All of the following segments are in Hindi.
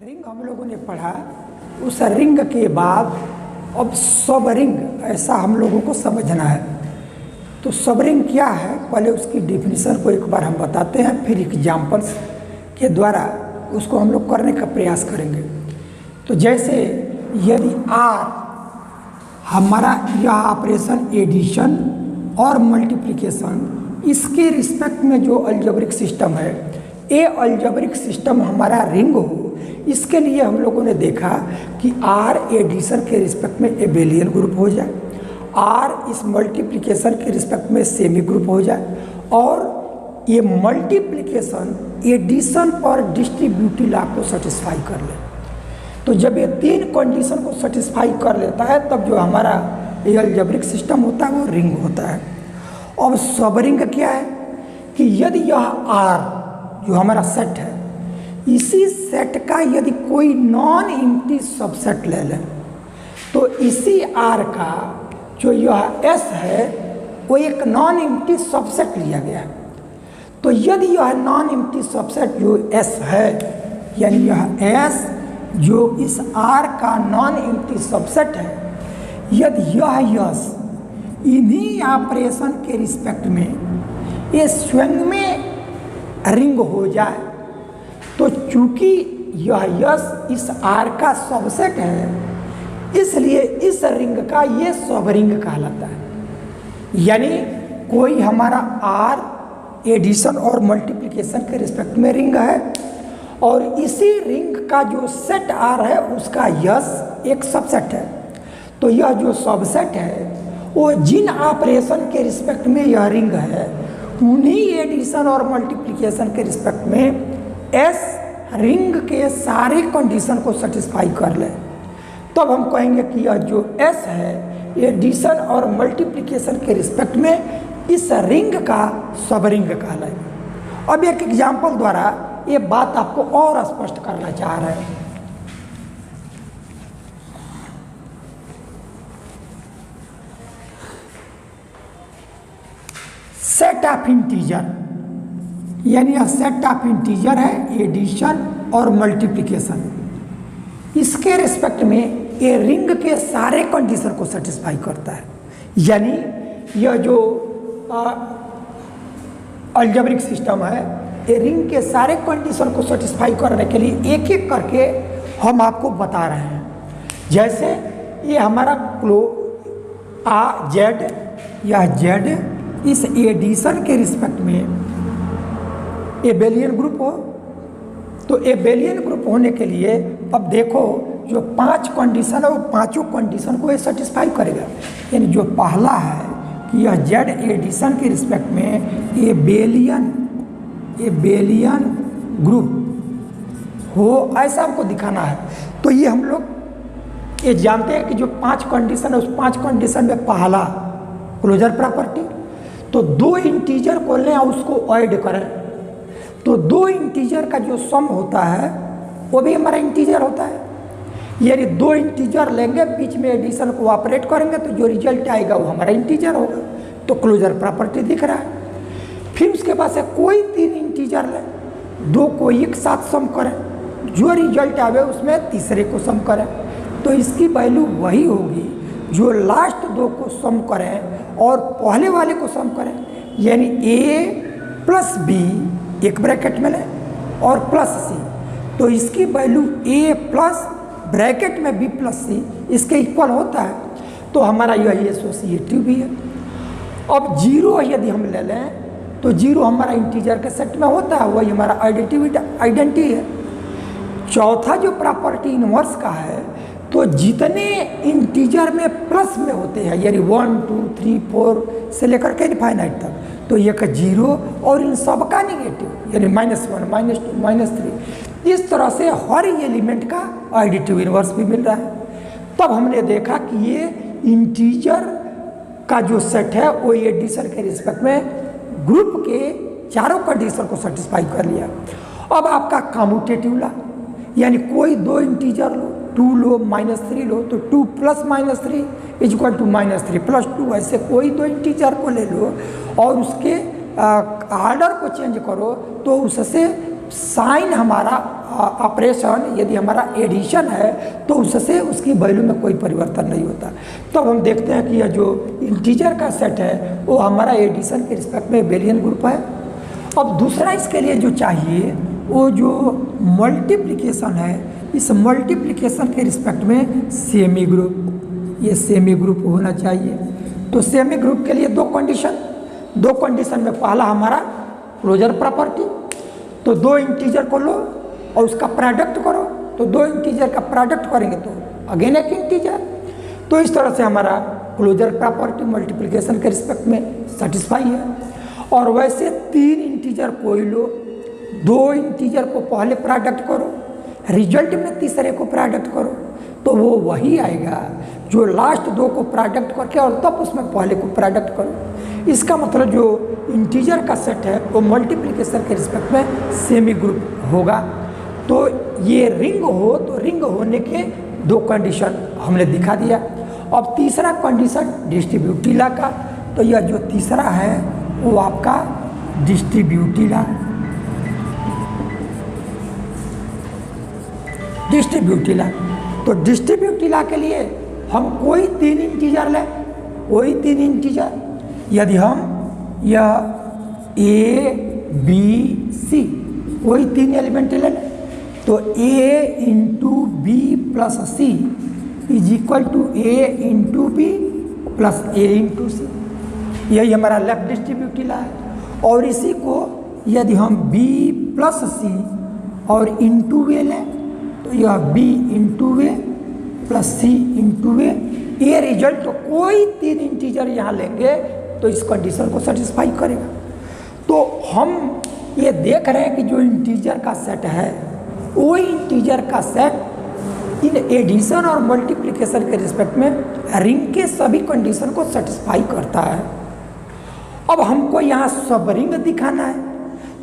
रिंग हम लोगों ने पढ़ा। उस रिंग के बाद अब सब रिंग ऐसा हम लोगों को समझना है। तो सब रिंग क्या है, पहले उसकी डेफिनेशन को एक बार हम बताते हैं, फिर एग्जाम्पल्स के द्वारा उसको हम लोग करने का प्रयास करेंगे। तो जैसे यदि आर हमारा यह ऑपरेशन एडिशन और मल्टीप्लिकेशन, इसके रिस्पेक्ट में जो अलजेब्रिक सिस्टम है, ये अलजेब्रिक सिस्टम हमारा रिंग हो, इसके लिए हम लोगों ने देखा कि आर एडिशन के रिस्पेक्ट में एबेलियन ग्रुप हो जाए, आर इस मल्टीप्लिकेशन के रिस्पेक्ट में सेमी ग्रुप हो जाए, और ये मल्टीप्लिकेशन एडिशन और डिस्ट्रीब्यूटिव लॉ को सेटिस्फाई कर ले। तो जब ये तीन कंडीशन को सेटिस्फाई कर लेता है तब जो हमारा ये अलजेब्रिक सिस्टम होता है वो रिंग होता है। अब सब रिंग क्या है कि यदि यह आर जो हमारा सेट है, इसी सेट का यदि कोई नॉन एम्प्टी सबसेट ले लें, तो इसी आर का जो यह एस है वो एक नॉन एम्प्टी सबसेट लिया गया है। तो यदि यह नॉन एम्प्टी सबसेट जो एस है, यानी यह एस जो इस आर का नॉन एम्प्टी सबसेट है, यदि यह यस इन्हीं ऑपरेशन के रिस्पेक्ट में ये स्वयं में रिंग हो जाए, तो चूंकि यह यस इस आर का सबसेट है, इसलिए इस रिंग का ये सब रिंग कहलाता है। यानी कोई हमारा आर एडिशन और मल्टीप्लिकेशन के रिस्पेक्ट में रिंग है, और इसी रिंग का जो सेट आर है उसका यस एक सबसेट है। तो यह जो सबसेट है वो जिन ऑपरेशन के रिस्पेक्ट में यह रिंग है, उन्हीं एडिशन और मल्टीप्लिकेशन के रिस्पेक्ट में एस रिंग के सारे कंडीशन को सेटिस्फाई कर ले, तब हम कहेंगे कि यह जो एस है एडिशन और मल्टीप्लिकेशन के रिस्पेक्ट में इस रिंग का सब रिंग कहलाएगा। अब एक एग्जाम्पल द्वारा ये बात आपको और स्पष्ट करना चाह रहे हैं। सेट ऑफ इंटीजर, यानी यह सेट ऑफ इंटीजर है एडिशन और मल्टीप्लिकेशन, इसके रिस्पेक्ट में ये रिंग के सारे कंडीशन को सेटिस्फाई करता है। यानी यह जो अलजेब्रिक सिस्टम है, ये रिंग के सारे कंडीशन को सेटिस्फाई करने के लिए एक एक करके हम आपको बता रहे हैं। जैसे ये हमारा जेड, यह जेड इस एडिशन के रिस्पेक्ट में एबेलियन ग्रुप हो, तो एबेलियन ग्रुप होने के लिए अब देखो जो 5 कंडीशन है वो पांचों कंडीशन को ये सेटिस्फाई करेगा। यानी जो पहला है कि यह जेड एडिशन के रिस्पेक्ट में एबेलियन ग्रुप हो, ऐसा हमको दिखाना है। तो ये हम लोग ये जानते हैं कि जो 5 कंडीशन है उस 5 कंडीशन में पहला क्लोजर प्रॉपर्टी, तो 2 इंटीजर को लें और उसको ऐड करें, तो 2 इंटीजर का जो सम होता है वो भी हमारा इंटीजर होता है। यानी 2 इंटीजर लेंगे, बीच में एडिशन को ऑपरेट करेंगे, तो जो रिजल्ट आएगा वो हमारा इंटीजर होगा। तो क्लोजर प्रॉपर्टी दिख रहा है। फिर उसके बाद से कोई 3 इंटीजर लें, 2 को एक साथ सम करें, जो रिजल्ट आवे उसमें तीसरे को सम करें, तो इसकी वैल्यू वही होगी जो लास्ट 2 को सम करें और पहले वाले को सम करें। यानी a प्लस बी एक ब्रैकेट में लें और प्लस सी, तो इसकी वैल्यू a प्लस ब्रैकेट में b प्लस सी इसके इक्वल होता है। तो हमारा यही एसोसिएटिव भी है। अब 0 यदि हम ले लें तो 0 हमारा इंटीजर के सेट में होता है, वही हमारा आइडेंटिटी है। चौथा जो प्रॉपर्टी इनवर्स का है, तो जितने इंटीजर में प्लस में होते हैं, यानी 1 2 3 4 से लेकर के इनफाइनाइट तक, तो ये का 0 और इन सब का निगेटिव, यानी -1 -2 -3, इस तरह से हर एलिमेंट का आइडेंटिटी इनवर्स भी मिल रहा है। तब हमने देखा कि ये इंटीजर का जो सेट है वो एडिशन के रिस्पेक्ट में ग्रुप के चारों कंडीशन को सेटिस्फाई कर लिया। अब आपका कम्यूटेटिव लॉ, यानी कोई 2 इंटीजर लो, 2 लो -3 लो, तो 2 + -3 = -3 + 2, ऐसे कोई 2 इंटीजर को ले लो और उसके ऑर्डर को चेंज करो, तो उससे साइन हमारा ऑपरेशन यदि हमारा एडिशन है तो उससे उसकी वैल्यू में कोई परिवर्तन नहीं होता। तब हम देखते हैं कि यह जो इंटीजर का सेट है वो हमारा एडिशन के रिस्पेक्ट में बेलियन ग्रुप है। अब दूसरा इसके लिए जो चाहिए वो जो मल्टीप्लिकेशन है, इस मल्टीप्लिकेशन के रिस्पेक्ट में सेमी ग्रुप, ये सेमी ग्रुप होना चाहिए। तो सेमी ग्रुप के लिए दो कंडीशन में पहला हमारा क्लोजर प्रॉपर्टी, तो दो इंटीजर को लो और उसका प्रोडक्ट करो, तो दो इंटीजर का प्रोडक्ट करेंगे तो अगेन एक इंटीजर। तो इस तरह से हमारा क्लोजर प्रॉपर्टी मल्टीप्लिकेशन के रिस्पेक्ट में सेटिस्फाई है। और वैसे तीन इंटीजर को ही लो, दो इंटीजर को पहले प्रोडक्ट करो, रिजल्ट में तीसरे को प्रोडक्ट करो, तो वो वही आएगा जो लास्ट दो को प्रोडक्ट करके और तब उसमें पहले को प्रोडक्ट करो। इसका मतलब जो इंटीजर का सेट है वो मल्टीप्लिकेशन के रिस्पेक्ट में सेमी ग्रुप होगा। तो ये रिंग हो तो रिंग होने के दो कंडीशन हमने दिखा दिया। अब तीसरा कंडीशन डिस्ट्रीब्यूटिव लॉ का, तो यह जो तीसरा है वो आपका डिस्ट्रीब्यूटिव लॉ, डिस्ट्रीब्यूटिव लॉ। तो डिस्ट्रीब्यूटिव लॉ के लिए हम कोई तीन इंटीजर लें, कोई तीन इंटीजर, यदि हम यह ए बी सी कोई तीन एलिमेंट लें तो A into B plus C is equal to A into B plus A into C, यही हमारा लेफ्ट डिस्ट्रीब्यूटिव लॉ है। और इसी को यदि हम बी प्लस सी और इंटू वे लें तो यह बी इंटू वे प्लस सी इंटू वे, ये रिजल्ट कोई तीन इंटीजर यहाँ लेंगे तो इस कंडीशन को सेटिस्फाई करेगा। तो हम ये देख रहे हैं कि जो इंटीजर का सेट है वो इंटीजर का सेट इन एडिशन और मल्टीप्लिकेशन के रिस्पेक्ट में रिंग के सभी कंडीशन को सेटिस्फाई करता है। अब हमको यहाँ सब रिंग दिखाना है,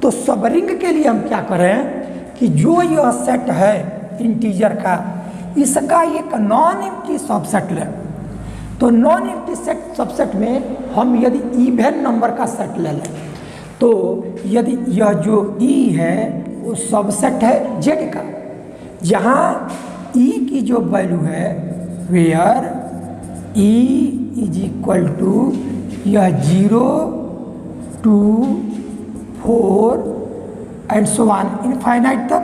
तो सब रिंग के लिए हम क्या करें कि जो यह सेट है इंटीजर का, इसका एक नॉन एम्प्टी सबसेट लें। तो नॉन एम्प्टी सेट सबसेट में हम यदि इवन नंबर का सेट ले लें तो यदि यह जो ई है वो सबसेट है जेड का, जहाँ ई की जो वैल्यू है where E is equal to यह 0 2 4 एंड सो ऑन इनफाइनाइट तक,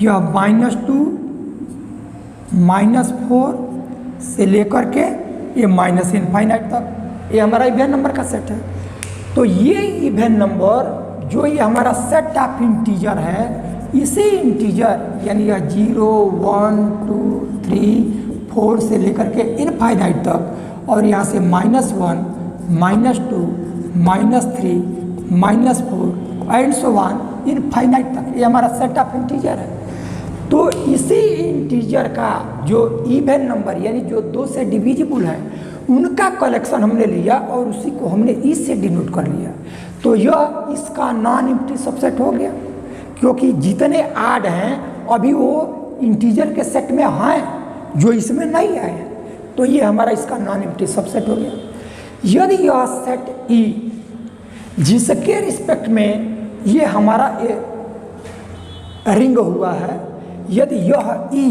यह -2 -4 से लेकर के ये माइनस इनफाइनाइट तक, ये हमारा इवन नंबर का सेट है। तो ये इवन नंबर जो ये हमारा सेट ऑफ इंटीजर है, इसी इंटीजर यानी यह 0 1 2 3 4 से लेकर के इनफाइनाइट तक, और यहाँ से -1 -2 -3 -4 एंड सो ऑन इनफाइनाइट तक, ये हमारा सेट ऑफ इंटीजर है। तो इसी इंटीजर का जो इवन नंबर यानी जो 2 से डिविजिबल है उनका कलेक्शन हमने लिया और उसी को हमने इस से डिनोट कर लिया। तो यह इसका नॉन एम्प्टी सबसेट हो गया, क्योंकि जितने आड हैं अभी वो इंटीजर के सेट में हैं जो इसमें नहीं आए हैं, तो ये हमारा इसका नॉन एम्प्टी सबसेट हो गया। यदि यह सेट ई जिसके रिस्पेक्ट में ये हमारा रिंग हुआ है, यदि यह ई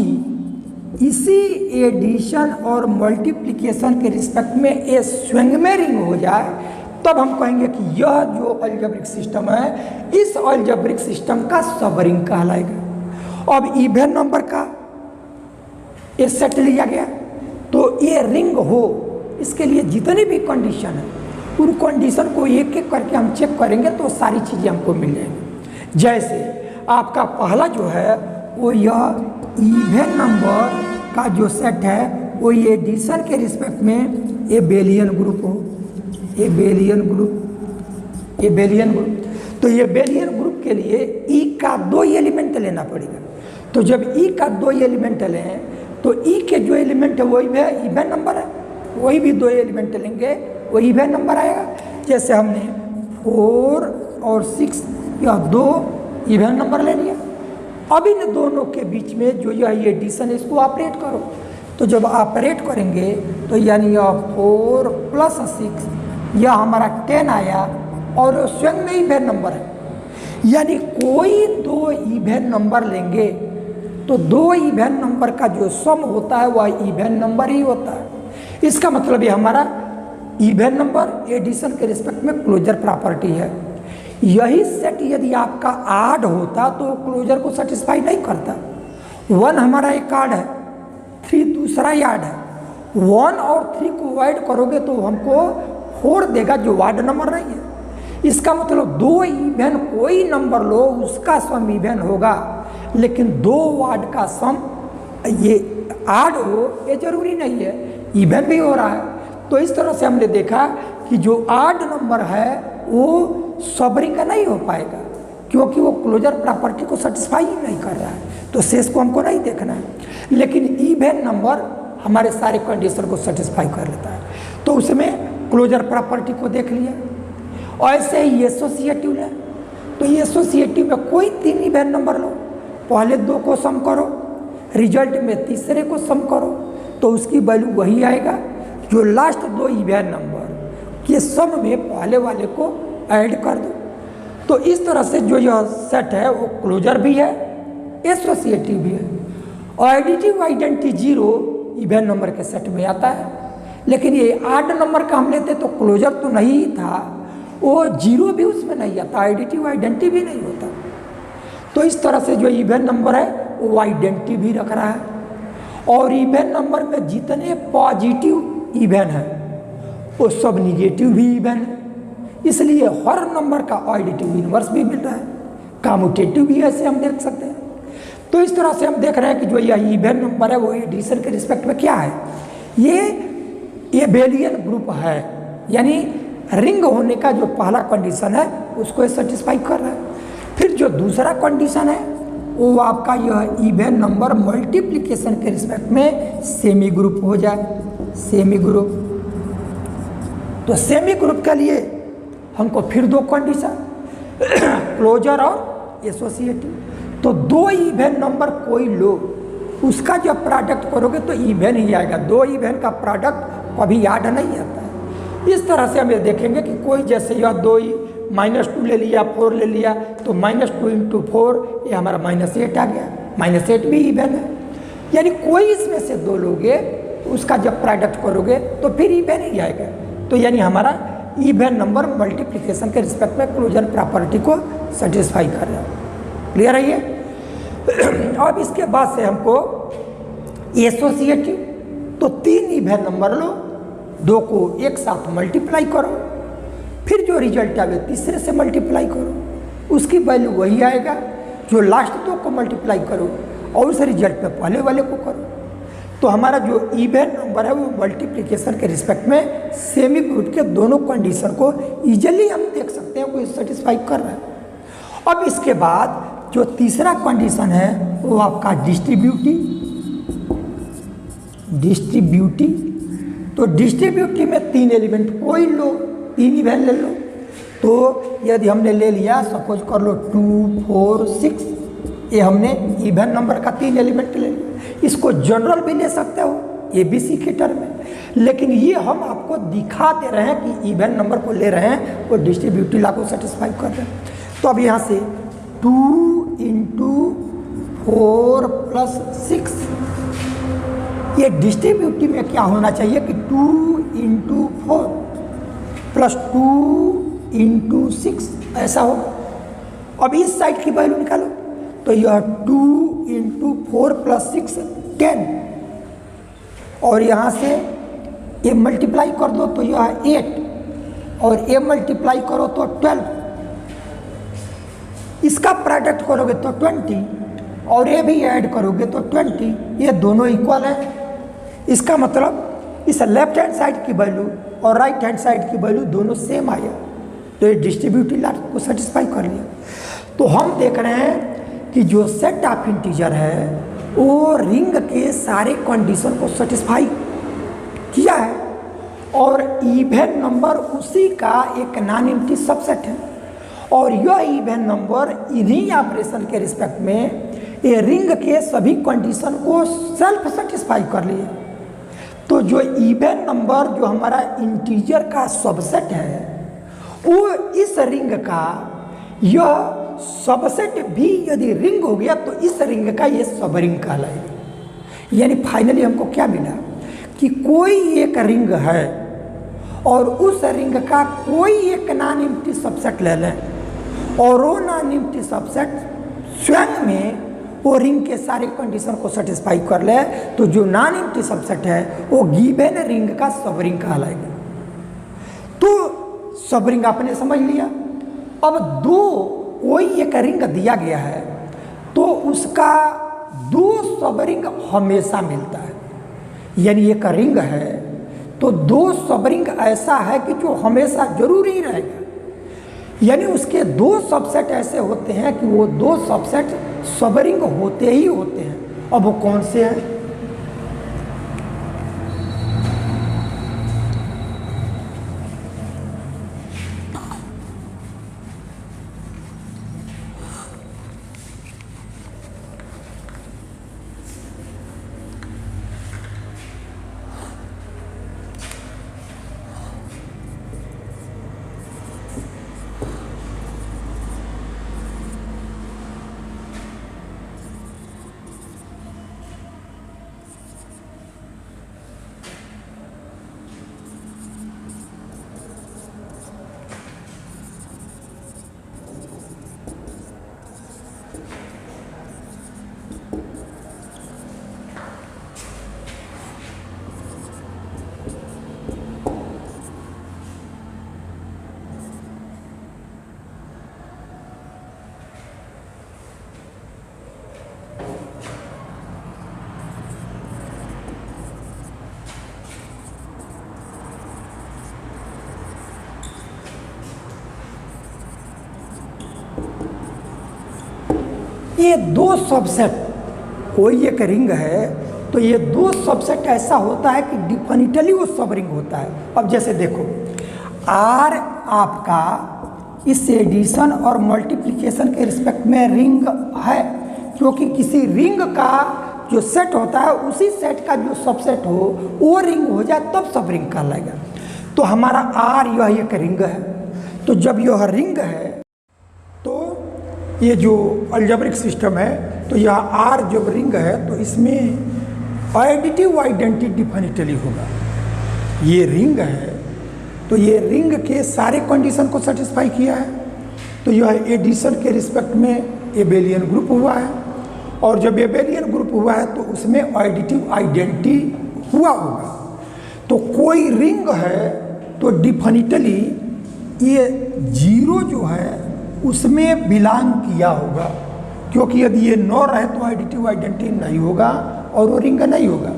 इसी एडिशन और मल्टीप्लिकेशन के रिस्पेक्ट में ए स्वयं में रिंग हो जाए, तब हम कहेंगे कि यह जो अलजेब्रिक सिस्टम है इस अलजेब्रिक सिस्टम का सब रिंग कहलाएगा। अब इवन नंबर का ये सेट लिया गया तो ये रिंग हो, इसके लिए जितनी भी कंडीशन है उन कंडीशन को एक एक करके हम चेक करेंगे तो सारी चीज़ें हमको मिल जाएंगी। जैसे आपका पहला जो है वो यह इवन नंबर का जो सेट है वो ये एडिशन के रिस्पेक्ट में एबेलियन ग्रुप हो, एबेलियन ग्रुप, एबेलियन ग्रुप। तो ये बेलियन ग्रुप के लिए ई का 2 एलिमेंट लेना पड़ेगा। तो जब ई का 2 एलिमेंट लें तो ई के जो एलिमेंट है वही भी इवन नंबर है, वही भी 2 एलिमेंट लेंगे वही इवन नंबर आएगा। जैसे हमने 4 और 6 यह 2 इवन नंबर ले लिया। अब इन दोनों के बीच में जो यह एडिशन है इसको ऑपरेट करो, तो जब ऑपरेट करेंगे तो यानी यह 4 + 6 यह हमारा 10 आया और स्वयं में ही इवन नंबर है। यानी कोई दो इवन नंबर लेंगे तो दो इवन नंबर का जो सम होता है वह इवन नंबर ही होता है। इसका मतलब ये हमारा इवन नंबर एडिशन के रिस्पेक्ट में क्लोजर प्रॉपर्टी है। यही सेट यदि आपका आड होता तो क्लोजर को सेटिस्फाई नहीं करता। 1 हमारा एक आड है, 3 दूसरा यार्ड है। 1 और 3 को ऐड करोगे तो हमको 4 देगा जो वार्ड नंबर नहीं है। इसका मतलब दो इवन कोई नंबर लो उसका सम इवन होगा, लेकिन दो वार्ड का सम ये आड हो ये जरूरी नहीं है, इवन भी हो रहा है। तो इस तरह से हमने देखा कि जो आड नंबर है वो सबरिंग का नहीं हो पाएगा क्योंकि वो क्लोजर प्रॉपर्टी को सेटिस्फाई ही नहीं कर रहा है, तो शेष को हमको नहीं देखना है। लेकिन इवन नंबर हमारे सारे कंडीशन को सेटिस्फाई कर लेता है, तो उसमें क्लोजर प्रॉपर्टी को देख लिया। और ऐसे ही एसोसिएटिव है, तो एसोसिएटिव में कोई 3 इवन नंबर लो, पहले 2 को सम करो, रिजल्ट में तीसरे को सम करो, तो उसकी वैल्यू वही आएगा जो लास्ट 2 इवन नंबर के सम में पहले वाले को ऐड कर दो। तो इस तरह से जो यह सेट है वो क्लोजर भी है, एसोसिएटिव भी है। और एडिटिव आइडेंटिटी 0 इवन नंबर के सेट में आता है, लेकिन ये आड नंबर का हम लेते तो क्लोजर तो नहीं था, वो 0 भी उसमें नहीं आता, एडिटिव आइडेंटिटी भी नहीं होता। तो इस तरह से जो इवन नंबर है वो आइडेंटिटी भी रख रहा है। और इवन नंबर में जितने पॉजिटिव इवन है वो सब निगेटिव भी इवन है, इसलिए हर नंबर का एडिटिव इनवर्स भी मिल रहा है, कम्यूटेटिव भी ऐसे हम देख सकते हैं। तो इस तरह से हम देख रहे हैं कि जो यह इवन नंबर है वो एडिशन के रिस्पेक्ट में क्या है, ये एबेलियन ग्रुप है, यानी रिंग होने का जो पहला कंडीशन है उसको सेटिस्फाई कर रहा है। फिर जो दूसरा कंडीशन है वो आपका यह इवन नंबर मल्टीप्लिकेशन के रिस्पेक्ट में सेमी ग्रुप हो जाए, सेमी ग्रुप। तो सेमी ग्रुप के लिए हमको फिर 2 कंडीशन क्लोजर और एसोसिएटिव। तो 2 इवन नंबर कोई लो उसका जब प्रोडक्ट करोगे तो इवन ही आएगा, 2 इवन का प्रोडक्ट कभी याद नहीं आता है। इस तरह से हम ये देखेंगे कि कोई जैसे यह 2 -2 ले लिया, 4 ले लिया, तो -2 × 4 ये हमारा -8 आ गया, -8 भी इवन है। यानी कोई इसमें से 2 लोगे उसका जब प्रोडक्ट करोगे तो फिर इवन ही आएगा। तो यानी हमारा इवन नंबर मल्टीप्लिकेशन के रिस्पेक्ट में क्लोजर प्रॉपर्टी को सेटिस्फाई कर रहा है। क्लियर है ये? अब इसके बाद से हमको एसोसिएटिव, तो 3 इवन नंबर लो, 2 को एक साथ मल्टीप्लाई करो, फिर जो रिजल्ट आवे तीसरे से मल्टीप्लाई करो, उसकी वैल्यू वही आएगा जो लास्ट 2 को मल्टीप्लाई करो और उस रिजल्ट में पहले वाले को करो। तो हमारा जो इवन नंबर है वो मल्टीप्लिकेशन के रिस्पेक्ट में सेमी ग्रुप के दोनों कंडीशन को इजीली हम देख सकते हैं कोई सेटिस्फाई कर रहा है। अब इसके बाद जो तीसरा कंडीशन है वो आपका डिस्ट्रीब्यूटिव। तो डिस्ट्रीब्यूटिव में 3 एलिमेंट कोई लो, 3 इवन ले लो। तो यदि हमने ले लिया, सपोज कर लो 2, 4, 6, ये हमने इवन नंबर का 3 एलिमेंट ले लिया। इसको जनरल भी ले सकते हो ABC के टर्म में, लेकिन ये हम आपको दिखा दे रहे हैं कि इवन नंबर को ले रहे हैं वो डिस्ट्रीब्यूटिव लॉ को सेटिस्फाई कर रहे हैं। तो अब यहाँ से 2 × 4 + 6, ये डिस्ट्रीब्यूटिव में क्या होना चाहिए कि 2 × 4 + 2 × 6 ऐसा होगा। अब इस साइड की वैल्यू निकालो, तो यह 2 × 4 + 6 10, और यहाँ से ये मल्टीप्लाई कर दो तो यह 8, और ये मल्टीप्लाई करो तो 12, इसका प्रोडक्ट करोगे तो 20, और ये भी ऐड करोगे तो 20, ये दोनों इक्वल है। इसका मतलब इस लेफ्ट हैंड साइड की वैल्यू और राइट हैंड साइड की वैल्यू दोनों सेम आया, तो ये डिस्ट्रीब्यूटिव लॉ को सेटिस्फाई कर लिया। तो हम देख रहे हैं कि जो सेट ऑफ इंटीजर है वो रिंग के सारे कंडीशन को सेटिस्फाई किया है, और इवन नंबर उसी का एक नॉन एम्प्टी सबसेट है। और यह इवन नंबर इन्हीं ऑपरेशन के रिस्पेक्ट में ये रिंग के सभी कंडीशन को सेल्फ सेटिस्फाई कर लिए। तो जो इवन नंबर जो हमारा इंटीजर का सबसेट है वो इस रिंग का यह सबसेट भी यदि रिंग हो गया तो इस रिंग का ये सब रिंग कहलाएगा। यानी फाइनली हमको क्या मिला कि कोई एक रिंग है और उस रिंग का कोई एक नॉन एम्प्टी सबसेट ले लें और वो नॉन एम्प्टी सबसेट स्वयं में वो रिंग के सारे कंडीशन को सेटिस्फाई कर ले, तो जो नॉन एम्प्टी सबसेट है वो गिवन रिंग का सब रिंग कहलाएगा। तो सब रिंग आपने समझ लिया। अब कोई एक रिंग दिया गया है तो उसका दो सब रिंग हमेशा मिलता है। यानी एक रिंग है तो दो सब रिंग ऐसा है कि जो हमेशा जरूर ही रहेगा। यानी उसके दो सबसेट ऐसे होते हैं कि वो दो सबसेट सब रिंग होते ही होते हैं। अब वो कौन से हैं? ये दो सबसेट, कोई एक रिंग है तो ये दो सबसेट ऐसा होता है कि डिफिनिटली वो सब रिंग होता है। अब जैसे देखो आर आपका इस एडिशन और मल्टीप्लिकेशन के रिस्पेक्ट में रिंग है, क्योंकि किसी रिंग का जो सेट होता है उसी सेट का जो सबसेट हो वो रिंग हो जाए तब सब रिंग कहलाएगा। तो हमारा आर यह एक रिंग है। तो जब यह रिंग है तो ये जो अलजेब्रिक सिस्टम है तो यह आर जब रिंग है तो इसमें एडिटिव आइडेंटिटी डिफिनिटली होगा। ये रिंग है तो ये रिंग के सारे कंडीशन को सेटिस्फाई किया है, तो यह एडिशन के रिस्पेक्ट में एबेलियन ग्रुप हुआ है, और जब एबेलियन ग्रुप हुआ है तो उसमें एडिटिव आइडेंटिटी हुआ होगा। तो कोई रिंग है तो डिफिनिटली ये जीरो जो है उसमें बिलोंग किया होगा, क्योंकि यदि ये नौ रहे तो एडिटिव आइडेंटिटी नहीं होगा और वो रिंग नहीं होगा।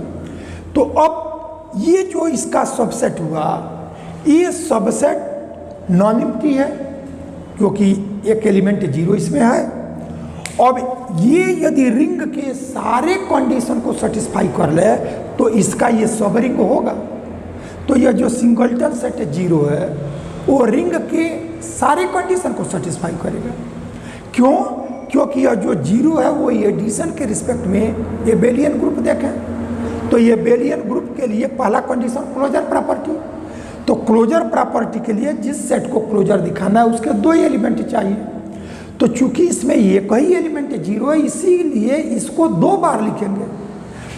तो अब ये जो इसका सबसेट हुआ ये सबसेट नॉन एम्प्टी है क्योंकि एक एलिमेंट जीरो इसमें है। अब ये यदि रिंग के सारे कंडीशन को सेटिस्फाई कर ले तो इसका ये सब रिंग होगा। तो यह जो सिंगल्टन सेट जीरो है वो रिंग के सारे कंडीशन को सेटिस्फाई करेगा। क्यों? क्योंकि यह जो जीरो है वो एडिशन के रिस्पेक्ट में एबेलियन ग्रुप देखें तो ये एबेलियन ग्रुप के लिए पहला कंडीशन क्लोजर प्रॉपर्टी। तो क्लोजर प्रॉपर्टी के लिए जिस सेट को क्लोजर दिखाना है उसके दो एलिमेंट चाहिए। तो चूंकि इसमें एक ही एलिमेंट जीरो है इसीलिए इसको दो बार लिखेंगे।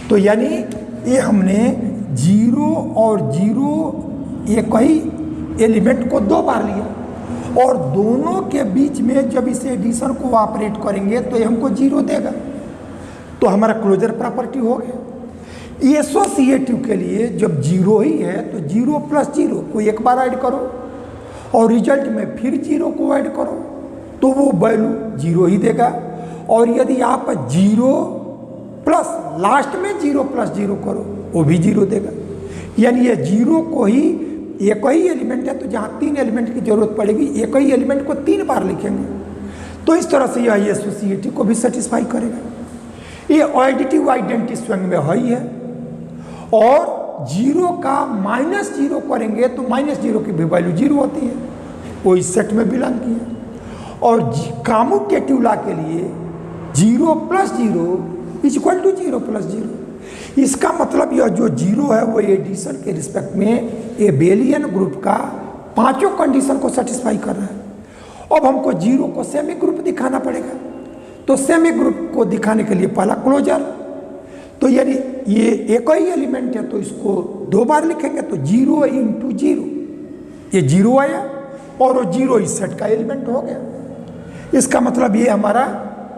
तो यानी ये हमने जीरो और जीरो एक ही एलिमेंट को दो बार लिया और दोनों के बीच में जब इस एडिशन को ऑपरेट करेंगे तो ये हमको जीरो देगा। तो हमारा क्लोजर प्रॉपर्टी हो गया। एसोसिएटिव के लिए जब जीरो ही है तो जीरो प्लस जीरो को एक बार ऐड करो और रिजल्ट में फिर जीरो को ऐड करो तो वो वैल्यू जीरो ही देगा। और यदि आप जीरो प्लस लास्ट में जीरो प्लस जीरो करो वो भी जीरो देगा। यानी ये जीरो को ही एक ही एलिमेंट है तो जहाँ तीन एलिमेंट की जरूरत पड़ेगी एक ही एलिमेंट को तीन बार लिखेंगे। तो इस तरह से यह एसोसिएटिव को भी सेटिस्फाई करेगा। ये एडिटिव आइडेंटिटी स्वयं में है ही है। और जीरो का माइनस जीरो करेंगे तो माइनस जीरो की भी वैल्यू जीरो होती है, वो इस सेट में बिलोंग की है। और कम्यूटेटिव लॉ के लिए zero plus zero is equal to zero plus zero. इसका मतलब यह जो जीरो है वो एडिशन के रिस्पेक्ट में एबेलियन ग्रुप का पांचों कंडीशन को सेटिस्फाई कर रहा है। अब हमको जीरो को सेमी ग्रुप दिखाना पड़ेगा, तो सेमी ग्रुप को दिखाने के लिए पहला क्लोजर, तो यानी ये एक ही एलिमेंट है तो इसको 2 बार लिखेंगे, तो 0 × 0, ये 0 आया और वो 0 इस सेट का एलिमेंट हो गया। इसका मतलब ये हमारा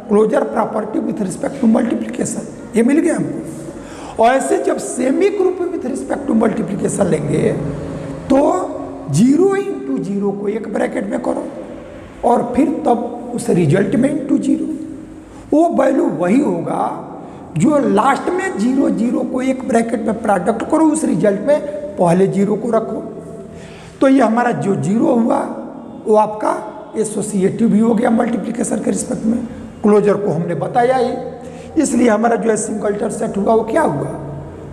closure property with respect to multiplication ये मिल गया हमको। और ऐसे जब semigroup with respect to multiplication लेंगे तो 0 × 0 को एक ब्रैकेट में करो और फिर तब उस रिजल्ट में × 0, वो वैल्यू वही होगा जो लास्ट में 0 0 को एक ब्रैकेट में प्रोडक्ट करो, उस रिजल्ट में पहले 0 को रखो। तो ये हमारा जो 0 हुआ वो आपका एसोसिएटिव भी हो गया मल्टीप्लिकेशन के रिस्पेक्ट में, क्लोजर को हमने बताया ही, इसलिए हमारा जो है सिंगलटन सेट हुआ वो क्या हुआ,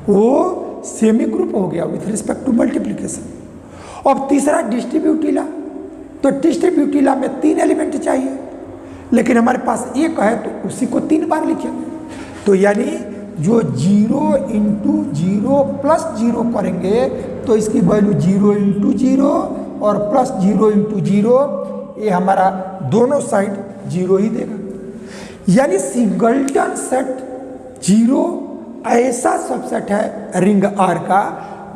वो सेमी ग्रुप हो गया विथ रिस्पेक्ट टू मल्टीप्लिकेशन। अब तीसरा डिस्ट्रीब्यूटिला, तो डिस्ट्रीब्यूटिला में 3 एलिमेंट चाहिए, लेकिन हमारे पास एक है तो उसी को 3 बार लिखेंगे, तो यानी जो 0 × 0 प्लस 0 करेंगे तो इसकी वैल्यू 0 × 0 और प्लस 0 × 0, ये हमारा दोनों साइड 0 ही देगा। यानी सिंगलटन सेट 0 ऐसा सबसेट है रिंग R का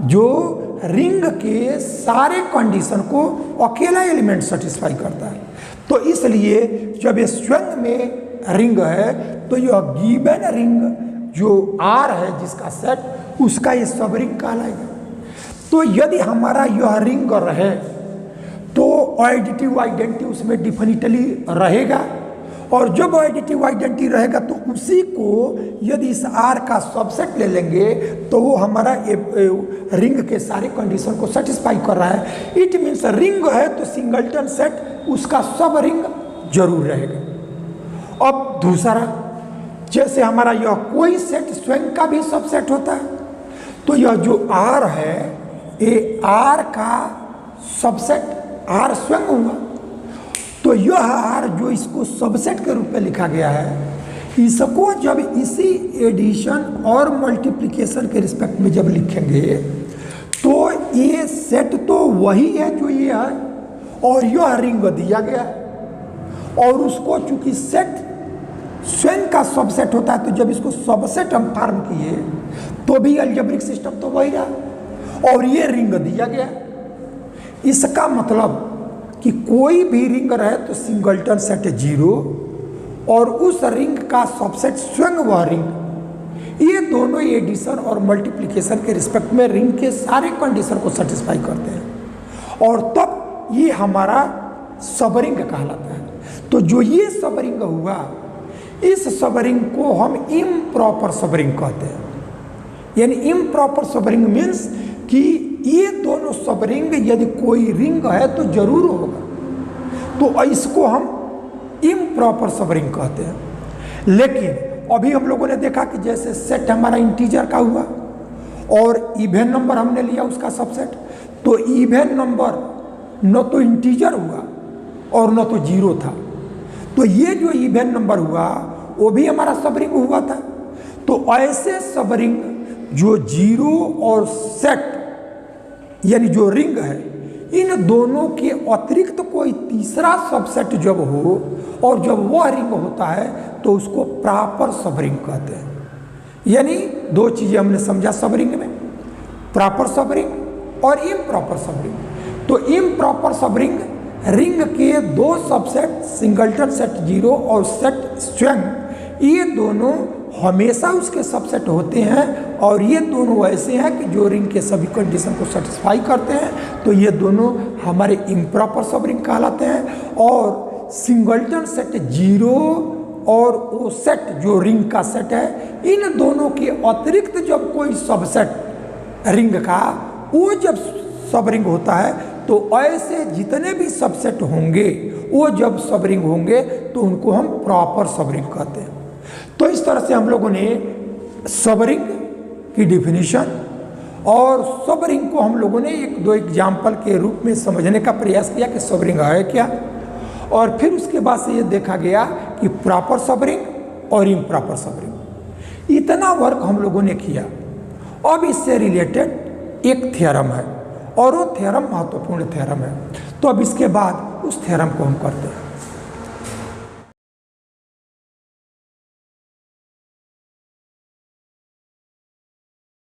जो रिंग के सारे कंडीशन को अकेला एलिमेंट सेटिस्फाई करता है। तो इसलिए जब ये स्वयं में रिंग है तो यह गिवन रिंग जो R है जिसका सेट, उसका ये सब रिंग कहलाएगा। तो यदि हमारा यह रिंग रहे तो एडिटिव आइडेंटिटी उसमें डिफिनिटली रहेगा, और जब एडिटिव आइडेंटिटी रहेगा तो उसी को यदि इस R का सबसेट ले लेंगे तो वो हमारा रिंग के सारे कंडीशन को सेटिस्फाई कर रहा है। इट मीन्स रिंग है तो सिंगलटन सेट उसका सब रिंग जरूर रहेगा। अब दूसरा, जैसे हमारा यह कोई सेट स्वयं का भी सबसेट होता है, तो यह जो R है ये R का सबसेट R स्वयं हुआ, तो यह R जो इसको सबसेट के रूप में लिखा गया है, इसको जब इसी एडिशन और मल्टीप्लिकेशन के रिस्पेक्ट में जब लिखेंगे तो ये सेट तो वही है जो ये है, और यह रिंग दिया गया है, और उसको चूंकि सेट स्वयं का सबसेट होता है तो जब इसको सबसेट हम फॉर्म किए तो भी अलजेब्रिक सिस्टम तो वही रहा, और ये रिंग दिया गया। इसका मतलब कि कोई भी रिंग रहे तो सिंगलटन सेट 0 और उस रिंग का सबसेट स्वयं वह रिंग, ये दोनों एडिशन और मल्टीप्लिकेशन के रिस्पेक्ट में रिंग के सारे कंडीशन को सेटिस्फाई करते हैं, और तब ये हमारा सबरिंग कहलाता है। तो जो ये सबरिंग हुआ, इस सबरिंग को हम इम्प्रॉपर सबरिंग कहते हैं। यानी इम्प्रॉपर सबरिंग मीन्स कि ये दोनों सबरिंग यदि कोई रिंग है तो जरूर होगा, तो इसको हम इम्प्रॉपर सबरिंग कहते हैं। लेकिन अभी हम लोगों ने देखा कि जैसे सेट हमारा इंटीजर का हुआ और इवन नंबर हमने लिया उसका सबसेट, तो इवन नंबर न तो इंटीजर हुआ और न तो 0 था, तो ये जो इवन नंबर हुआ वो भी हमारा सबरिंग हुआ था। तो ऐसे सबरिंग जो 0 और सेट यानी जो रिंग है, इन दोनों के अतिरिक्त कोई तीसरा सबसेट जब हो और जब वह रिंग होता है तो उसको प्रॉपर सबरिंग कहते हैं। यानी 2 चीजें हमने समझा सबरिंग में, प्रॉपर सबरिंग और इम्प्रॉपर सबरिंग। तो इम्प्रॉपर सबरिंग रिंग के 2 सबसेट सिंगलटन सेट 0 और सेट स्वयं, ये दोनों हमेशा उसके सबसेट होते हैं, और ये दोनों ऐसे हैं कि जो रिंग के सभी कंडीशन को सेटिस्फाई करते हैं, तो ये दोनों हमारे इम्प्रॉपर सबरिंग कहलाते हैं। और सिंगलटन सेट 0 और वो सेट जो रिंग का सेट है, इन दोनों के अतिरिक्त जब कोई सबसेट रिंग का वो जब सबरिंग होता है तो ऐसे जितने भी सबसेट होंगे वो जब सबरिंग होंगे तो उनको हम प्रॉपर सबरिंग कहते हैं। तो इस तरह से हम लोगों ने सबरिंग की डिफिनीशन और सबरिंग को हम लोगों ने 1-2 एग्जाम्पल के रूप में समझने का प्रयास किया कि सबरिंग है क्या, और फिर उसके बाद से ये देखा गया कि प्रॉपर सबरिंग और इम्प्रॉपर सबरिंग। इतना वर्क हम लोगों ने किया। अब इससे रिलेटेड एक थ्योरम है और वो थ्योरम महत्वपूर्ण थ्योरम है। तो अब इसके बाद उस थ्योरम को हम करते हैं।